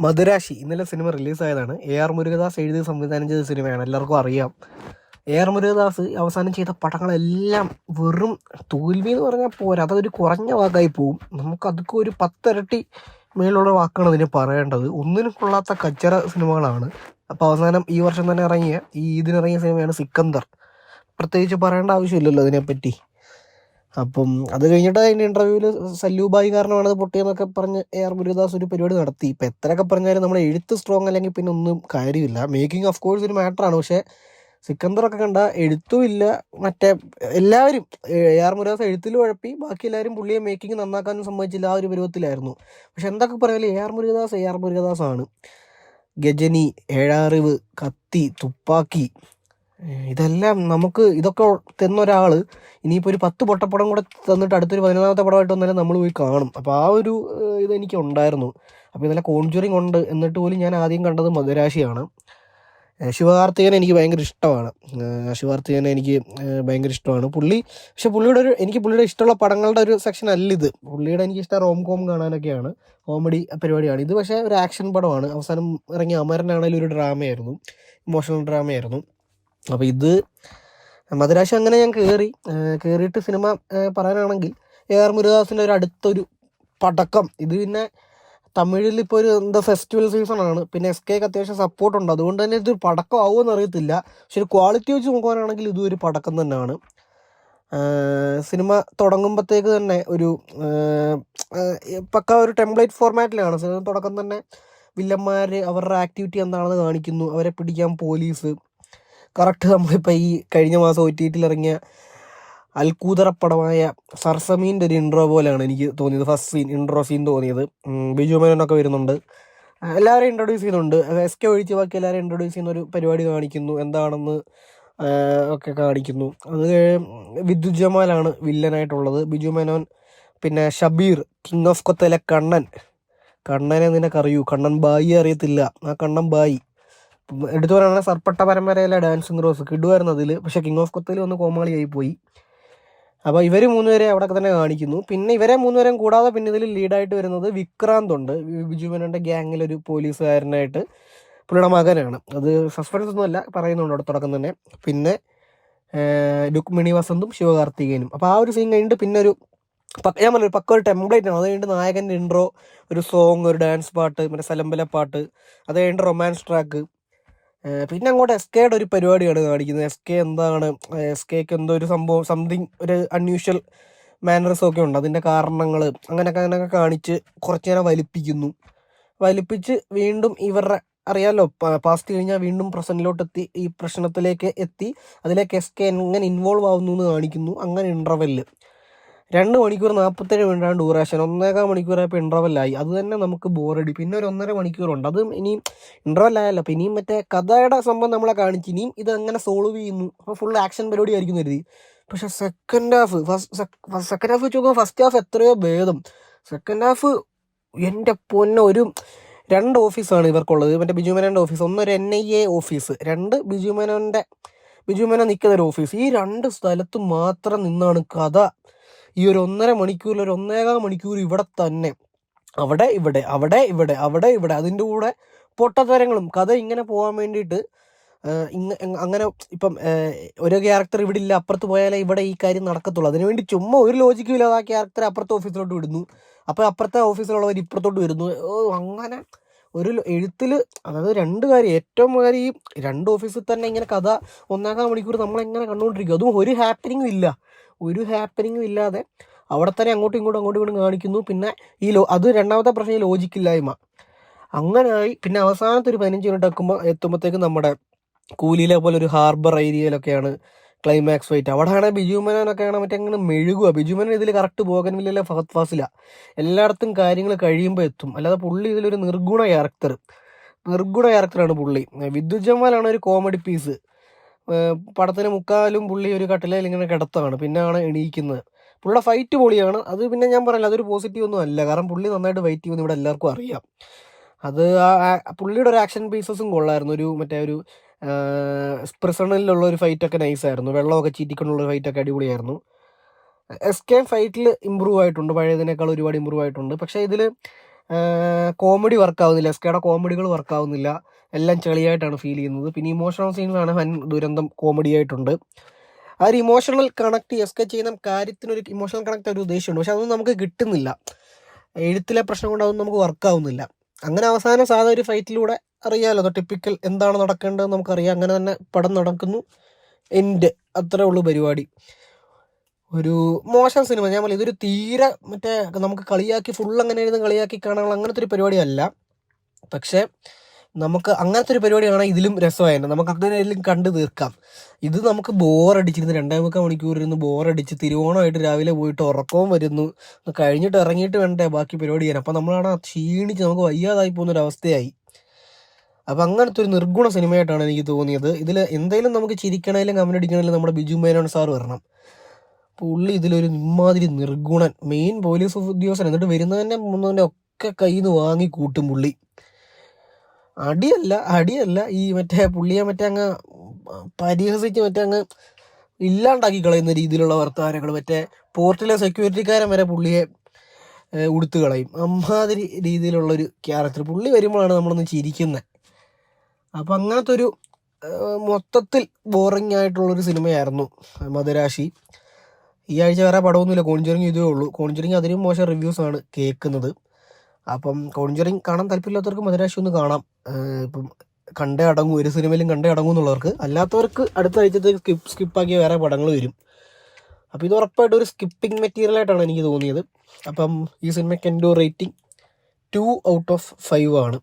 മധുരാശി ഇന്നലെ cinema റിലീസായതാണ്. AR Murugadas എഴുതി സംവിധാനം ചെയ്ത സിനിമയാണ്, എല്ലാവർക്കും അറിയാം. AR മുരുകദാസ് അവസാനം ചെയ്ത പടങ്ങളെല്ലാം വെറും തോൽവി എന്ന് പറഞ്ഞാൽ പോരാ, അതൊരു കുറഞ്ഞ വാക്കായി പോവും. നമുക്കതൊക്കെ ഒരു 10 ഇരട്ടി മേലുള്ള വാക്കാണ് അതിന് പറയേണ്ടത്. ഒന്നിനും കൊള്ളാത്ത കച്ചറ സിനിമകളാണ്. അപ്പോൾ അവസാനം ഈ വർഷം തന്നെ ഇതിനിറങ്ങിയ സിനിമയാണ് സിക്കന്ദർ. പ്രത്യേകിച്ച് പറയേണ്ട ആവശ്യമില്ലല്ലോ അതിനെപ്പറ്റി. അപ്പം അത് കഴിഞ്ഞിട്ട് അതിൻ്റെ ഇൻ്റർവ്യൂവിൽ സല്ലൂബായി കാരണമാണ് അത് പൊട്ടിയെന്നൊക്കെ പറഞ്ഞ് AR മുരുകദാസ് ഒരു പരിപാടി നടത്തി. ഇപ്പം എത്രയൊക്കെ പറഞ്ഞാലും നമ്മുടെ എഴുത്ത് സ്ട്രോങ് അല്ലെങ്കിൽ പിന്നെ ഒന്നും കാര്യമില്ല. മേക്കിംഗ് ഓഫ് കോഴ്സ് ഒരു മാറ്ററാണ്, പക്ഷേ സിക്കന്ദറൊക്കെ കണ്ട എഴുത്തും ഇല്ല. മറ്റേ എല്ലാവരും AR മുരുകദാസ് എഴുത്തിൽ കുഴപ്പി, ബാക്കി എല്ലാവരും പുള്ളിയെ മേക്കിംഗ് നന്നാക്കാനും സമ്മതിച്ചില്ല. ആ ഒരു പരുവത്തിലായിരുന്നു. പക്ഷെ എന്തൊക്കെ പറഞ്ഞാലും AR മുരുകദാസ് ആണ്. ഗജനി, ഏഴാറിവ്, കത്തി, തുപ്പാക്കി, ഇതെല്ലാം ഇതൊക്കെ തന്നൊരാൾ ഇനിയിപ്പോൾ ഒരു 10 പൊട്ടപ്പടം കൂടെ തന്നിട്ട് അടുത്തൊരു 11ാമത്തെ പടമായിട്ട് വന്നാലും നമ്മൾ പോയി കാണും. അപ്പോൾ ആ ഒരു ഇതെനിക്ക് ഉണ്ടായിരുന്നു. അപ്പോൾ ഇതെല്ലാം കോൺജുറിങ് ഉണ്ട്, എന്നിട്ട് പോലും ഞാൻ ആദ്യം കണ്ടത് മധുരാശിയാണ്. ശിവകാർത്തികേയനെ എനിക്ക് ഭയങ്കര ഇഷ്ടമാണ്. പക്ഷെ പുള്ളിയുടെ ഇഷ്ടമുള്ള പടങ്ങളുടെ ഒരു സെക്ഷൻ അല്ല ഇത്. പുള്ളിയുടെ എനിക്ക് ഇഷ്ടം റോം കോം കാണാനൊക്കെയാണ്, കോമഡി പരിപാടിയാണ് ഇത്. പക്ഷേ ഒരു ആക്ഷൻ പടമാണ്. അവസാനം ഇറങ്ങിയ അമരനാണെങ്കിലും ഒരു ഡ്രാമയായിരുന്നു, ഇമോഷണൽ ഡ്രാമയായിരുന്നു. അപ്പോൾ ഇത് മധുരാശി അങ്ങനെ ഞാൻ കയറിയിട്ട് സിനിമ പറയാനാണെങ്കിൽ AR മുരുകദാസിൻ്റെ ഒരു അടുത്തൊരു പടക്കം. ഇത് പിന്നെ തമിഴിൽ ഇപ്പോൾ ഒരു ഫെസ്റ്റിവൽ സീസണാണ്, പിന്നെ SKക്ക് അത്യാവശ്യം സപ്പോർട്ടുണ്ട്. അതുകൊണ്ട് തന്നെ ഇതൊരു പടക്കം ആവുമെന്ന് അറിയത്തില്ല. പക്ഷെ ഒരു ക്വാളിറ്റി വെച്ച് നോക്കുവാനാണെങ്കിൽ ഇതും ഒരു പടക്കം തന്നെയാണ്. സിനിമ തുടങ്ങുമ്പോഴത്തേക്ക് തന്നെ ഒരു പക്ക ഒരു ടെംപ്ലേറ്റ് ഫോർമാറ്റിലാണ് സിനിമ തുടക്കം തന്നെ. വില്ലന്മാർ അവരുടെ ആക്ടിവിറ്റി എന്താണെന്ന് കാണിക്കുന്നു, അവരെ പിടിക്കാൻ പോലീസ്. കറക്റ്റ് നമ്മളിപ്പോൾ ഈ കഴിഞ്ഞ മാസം OTTയിൽ ഇറങ്ങിയ അൽക്കൂതറപ്പടമായ സർസമീൻ്റെ ഒരു ഇൻട്രോ പോലെയാണ് എനിക്ക് തോന്നിയത്. ഫസ്റ്റ് ഇൻട്രോ സീൻ തോന്നിയത്. ബിജു മേനോനൊക്കെ വരുന്നുണ്ട്, എല്ലാവരെയും ഇൻട്രൊഡ്യൂസ് ചെയ്യുന്നുണ്ട്. SK ഒഴിച്ച് ബാക്കി എല്ലാവരെയും ഇൻട്രൊഡ്യൂസ് ചെയ്യുന്ന ഒരു പരിപാടി കാണിക്കുന്നു, എന്താണെന്ന് ഒക്കെ കാണിക്കുന്നു. അത് വിദ്യുത് ജമാലാണ് വില്ലനായിട്ടുള്ളത്. ബിജു മേനോൻ, പിന്നെ ഷബീർ, കിങ് ഓഫ് കൊത്തയിലെ കണ്ണനെ നിനക്കറിയൂ, കണ്ണൻ ബായി അറിയത്തില്ല, ആ കണ്ണൻ ബായി. എടുത്തു പറയുകയാണെങ്കിൽ സർപ്പട്ട പരമ്പരയിലെ ഡാൻസിങ് റോസ് കിടുവായിരുന്നു അതിൽ. പക്ഷേ കിങ് ഓഫ് കൊത്തയിൽ ഒന്ന് കോമാളിയായി പോയി. അപ്പോൾ ഇവർ 3 പേരെ അവിടെ തന്നെ കാണിക്കുന്നു. പിന്നെ ഇവരെ 3 പേരെയും കൂടാതെ പിന്നെ ഇതിൽ ലീഡായിട്ട് വരുന്നത് വിക്രാന്ത് ഉണ്ട്, ബിജു മേനോൻ്റെ ഗ്യാങ്ങിലൊരു പോലീസുകാരനായിട്ട്. പുള്ളിയുടെ മകനാണ്. അത് സസ്പെൻസ് ഒന്നുമല്ല, പറയുന്നുണ്ട് അവിടെ തുടക്കം തന്നെ. പിന്നെ രുക്മിണി വസന്തും ശിവകാർത്തികേയനും. അപ്പോൾ ആ ഒരു സീൻ കഴിഞ്ഞിട്ട് പിന്നെ ഞാൻ പറഞ്ഞൊരു പക്ക ഒരു ടെംപ്ലേറ്റ് ആണ്. അത് കഴിഞ്ഞിട്ട് നായകൻ്റെ ഇൻട്രോ, ഒരു സോങ്, ഒരു ഡാൻസ് പാട്ട്, പിന്നെ സലമ്പല പാട്ട്, അത് കഴിഞ്ഞിട്ട് റൊമാൻസ് ട്രാക്ക്. പിന്നെ അങ്ങോട്ട് SKയുടെ ഒരു പരിപാടിയാണ് കാണിക്കുന്നത്. SKക്ക് എന്തോ ഒരു സംഭവം, സംതിങ് ഒരു അൺയൂഷ്വൽ മാനറിസം ഒക്കെ ഉണ്ട്, അതിൻ്റെ കാരണങ്ങൾ അങ്ങനെയൊക്കെ കാണിച്ച് കുറച്ച് നേരം വലിപ്പിച്ച് വീണ്ടും ഇവരുടെ അറിയാമല്ലോ, പാസ്റ്റ് കഴിഞ്ഞാൽ വീണ്ടും പ്രസൻറ്റിലോട്ടെത്തി, ഈ പ്രശ്നത്തിലേക്ക് എത്തി, അതിലേക്ക് SK എങ്ങനെ ഇൻവോൾവ് ആവുന്നു എന്ന് കാണിക്കുന്നു. അങ്ങനെ ഇൻ്റർവെല്ല് 2 മണിക്കൂർ 47 മിനിറ്റാണ് ഡ്യൂറേഷൻ. 1.25 മണിക്കൂറായപ്പോൾ ഇൻ്റർവെല്ലായി. അത് തന്നെ നമുക്ക് ബോറടി. പിന്നെ ഒരു 1.5 മണിക്കൂറുണ്ട്, അത് ഇനിയും ഇൻ്റർവെല്ലായല്ലോ. അപ്പോൾ ഇനിയും മറ്റേ കഥയുടെ സംഭവം നമ്മളെ കാണിച്ച് ഇനിയും ഇത് എങ്ങനെ സോൾവ് ചെയ്യുന്നു. അപ്പോൾ ഫുൾ ആക്ഷൻ പരിപാടി ആയിരിക്കും കരുതി. പക്ഷേ സെക്കൻഡ് ഹാഫ് വെച്ച് നോക്കുമ്പോൾ ഫസ്റ്റ് ഹാഫ് എത്രയോ ഭേദം. സെക്കൻഡ് ഹാഫ് എൻ്റെ പൊന്നെ, 2 ഓഫീസാണ് ഇവർക്കുള്ളത്. മറ്റേ ബിജു മേനോൻ്റെ ഓഫീസ്, ഒരു NIA ഓഫീസ്, 2 ബിജു മേനോൻ നിൽക്കുന്ന ഒരു ഓഫീസ്. ഈ 2 സ്ഥലത്ത് മാത്രം നിന്നാണ് കഥ. ഈ ഒരു 1.5 മണിക്കൂറിൽ ഒരു 1.25 മണിക്കൂർ ഇവിടെ തന്നെ, അവിടെ ഇവിടെ അതിൻ്റെ കൂടെ പൊട്ടത്തരങ്ങളും. കഥ ഇങ്ങനെ പോകാൻ വേണ്ടിയിട്ട് അങ്ങനെ ഇപ്പം ഒരു ക്യാരക്ടർ ഇവിടെ ഇല്ല, അപ്പുറത്ത് പോയാലേ ഇവിടെ ഈ കാര്യം നടക്കത്തുള്ളൂ. അതിനുവേണ്ടി ചുമ്മാ ഒരു ലോജിക്കും ഇല്ലാതെ ആ ക്യാരക്ടറെ അപ്പുറത്തെ ഓഫീസിലോട്ട് വിടുന്നു, അപ്പോൾ അപ്പുറത്തെ ഓഫീസിലുള്ളവർ ഇപ്പുറത്തോട്ട് വരുന്നു. അങ്ങനെ ഒരു എഴുത്തിൽ, അതായത് 2 കാര്യം. ഏറ്റവും കാര്യം, ഈ 2 ഓഫീസിൽ തന്നെ ഇങ്ങനെ കഥ 1.25 മണിക്കൂർ നമ്മളെങ്ങനെ കണ്ടുകൊണ്ടിരിക്കും. അതും ഒരു ഹാപ്പനിങ്ങും ഇല്ലാതെ അവിടെ തന്നെ അങ്ങോട്ടും ഇങ്ങോട്ടും കാണിക്കുന്നു. പിന്നെ അത് രണ്ടാമത്തെ പ്രശ്നം, ഈ ലോജിക്കില്ലായ്മ. അങ്ങനെയായി. പിന്നെ അവസാനത്തെ ഒരു 15 മിനിറ്റ് എത്തുമ്പോഴത്തേക്കും നമ്മുടെ കൂലിയിലെ പോലെ ഒരു ഹാർബർ ഏരിയയിലൊക്കെയാണ് ക്ലൈമാക്സ് ഫൈറ്റ്. അവിടെയാണ് ബിജു മേനോനൊക്കെയാണ് മറ്റേ അങ്ങനെ മെഴുകുക. ബിജു മേനോൻ ഇതിൽ കറക്റ്റ് ബോഗൻവില്ലയിലെ ഫഹദ് ഫാസില, എല്ലായിടത്തും കാര്യങ്ങൾ കഴിയുമ്പോൾ എത്തും. അല്ലാതെ പുള്ളി ഇതിലൊരു നിർഗുണ ക്യാരക്ടറാണ് പുള്ളി. വിദ്യുത് ജമാലാണ് ഒരു കോമഡി പീസ്. പടത്തിന് മുക്കാലും പുള്ളി ഒരു കട്ടിലയിൽ ഇങ്ങനെ കിടത്താണ്, പിന്നെയാണ് എണീക്കുന്നത്. പുള്ളിയുടെ ഫൈറ്റ് പൊളിയാണ്. അത് പിന്നെ ഞാൻ പറയില്ല, അതൊരു പോസിറ്റീവ് ഒന്നും അല്ല, കാരണം പുള്ളി നന്നായിട്ട് ഫൈറ്റ് ചെയ്യുമെന്ന് ഇവിടെ എല്ലാവർക്കും അറിയാം. അത് പുള്ളിയുടെ ഒരു ആക്ഷൻ പീസസും കൊള്ളായിരുന്നു. ഒരു പ്രിസണിലുള്ള ഒരു ഫൈറ്റൊക്കെ നൈസായിരുന്നു. വെള്ളമൊക്കെ ചീറ്റിക്കൊണ്ടുള്ള ഫൈറ്റൊക്കെ അടിപൊളിയായിരുന്നു. SK ഫൈറ്റിൽ ഇമ്പ്രൂവ് ആയിട്ടുണ്ട്, പഴയതിനേക്കാൾ ഒരുപാട് ഇമ്പ്രൂവ് ആയിട്ടുണ്ട്. പക്ഷേ ഇതിൽ കോമഡി വർക്കാവുന്നില്ല, എസ്കയുടെ കോമഡികൾ വർക്കാവുന്നില്ല, എല്ലാം ചെളിയായിട്ടാണ് ഫീൽ ചെയ്യുന്നത്. പിന്നെ ഇമോഷണൽ സീൻസാണ് വൻ ദുരന്തം കോമഡി ആയിട്ടുണ്ട്. ആ ഒരു ഇമോഷണൽ കണക്ട് എസ്കെ ചെയ്യുന്ന കാര്യത്തിനൊരു ഇമോഷണൽ കണക്ട് ഒരു ഉദ്ദേശമുണ്ട്, പക്ഷെ അതൊന്നും നമുക്ക് കിട്ടുന്നില്ല. എഴുത്തിലെ പ്രശ്നം കൊണ്ട് അതൊന്നും നമുക്ക് വർക്കാവുന്നില്ല. അങ്ങനെ അവസാനം സാധാ ഒരു ഫൈറ്റിലൂടെ അറിയാമല്ലോ ടിപ്പിക്കൽ എന്താണ് നടക്കേണ്ടതെന്ന് നമുക്കറിയാം. അങ്ങനെ തന്നെ പടം നടക്കുന്നു, എൻഡ്, അത്രേ ഉള്ളൂ പരിപാടി. ഒരു മോശം സിനിമ. ഞാൻ പറയാം, ഇതൊരു തീരെ മറ്റേ നമുക്ക് കളിയാക്കി ഫുൾ അങ്ങനെ ഇരുന്ന് കളിയാക്കി കാണാനുള്ള അങ്ങനത്തെ ഒരു പരിപാടിയല്ല. പക്ഷേ നമുക്ക് അങ്ങനത്തെ ഒരു പരിപാടിയാണ് ഇതിലും രസമായിരുന്നു. നമുക്ക് അങ്ങനെയെല്ലാം കണ്ടു തീർക്കാം. ഇത് നമുക്ക് ബോറടിച്ചിരുന്ന് 2.25 മണിക്കൂർ ഇരുന്ന് ബോറടിച്ച് തിരുവോണമായിട്ട് രാവിലെ പോയിട്ട് ഉറക്കവും വരുന്നു, കഴിഞ്ഞിട്ട് ഇറങ്ങിയിട്ട് വേണ്ടേ ബാക്കി പരിപാടി ചെയ്യാൻ. അപ്പം നമ്മളാണ് ക്ഷീണിച്ച് നമുക്ക് വയ്യാതായി പോകുന്നൊരവസ്ഥയായി. അപ്പം അങ്ങനത്തെ ഒരു നിർഗുണ സിനിമയായിട്ടാണ് എനിക്ക് തോന്നിയത്. ഇതിൽ എന്തെങ്കിലും നമുക്ക് ചിരിക്കണേലും കമന്റ് അടിക്കണേലും നമ്മുടെ ബിജു മേനോൻ സാർ വരണം. പുള്ളി ഇതിലൊരു ഇമ്മാതിരി നിർഗുണൻ, മെയിൻ പോലീസ് ഉദ്യോഗസ്ഥൻ. എന്നിട്ട് വരുന്നതന്നെ മുന്നേ ഒക്കെ കയ്യിൽ നിന്ന് വാങ്ങി കൂട്ടും പുള്ളി. അടിയല്ല ഈ മറ്റേ പുള്ളിയെ മറ്റേ അങ്ങ് പരിഹസിച്ച് മറ്റേ അങ്ങ് ഇല്ലാണ്ടാക്കി കളയുന്ന രീതിയിലുള്ള വർത്തമാനങ്ങൾ. മറ്റേ പോർട്ടിലെ സെക്യൂരിറ്റിക്കാരൻ വരെ പുള്ളിയെ ഉടുത്തു കളയും. അമ്മാതിരി രീതിയിലുള്ളൊരു ക്യാരക്ടർ. പുള്ളി വരുമ്പോഴാണ് നമ്മളൊന്ന് ചിരിക്കുന്നത്. അപ്പം അങ്ങനത്തെ ഒരു മൊത്തത്തിൽ ബോറിംഗ് ആയിട്ടുള്ളൊരു സിനിമയായിരുന്നു മദരാശി. ഈ ആഴ്ച വേറെ പടമൊന്നുമില്ല, കോൺജറിങ് ഇതേ ഉള്ളൂ. കോൺജറിങ് അതിനും മോശം റിവ്യൂസാണ് കേൾക്കുന്നത്. അപ്പം കോൺജറിങ് കാണാൻ താല്പര്യമില്ലാത്തവർക്ക് മദരാശി ഒന്ന് കാണാം. ഇപ്പം കണ്ടേ അടങ്ങും, ഒരു സിനിമയിലും കണ്ടേ അടങ്ങും എന്നുള്ളവർക്ക്. അല്ലാത്തവർക്ക് അടുത്ത ആഴ്ചത്തേക്ക് സ്കിപ്പാക്കിയ വേറെ പടങ്ങൾ വരും. അപ്പോൾ ഇത് ഉറപ്പായിട്ടും ഒരു സ്കിപ്പിംഗ് മെറ്റീരിയലായിട്ടാണ് എനിക്ക് തോന്നിയത്. അപ്പം ഈ സിനിമയ്ക്ക് എൻ്റെ റേറ്റിംഗ് 2/5 ആണ്.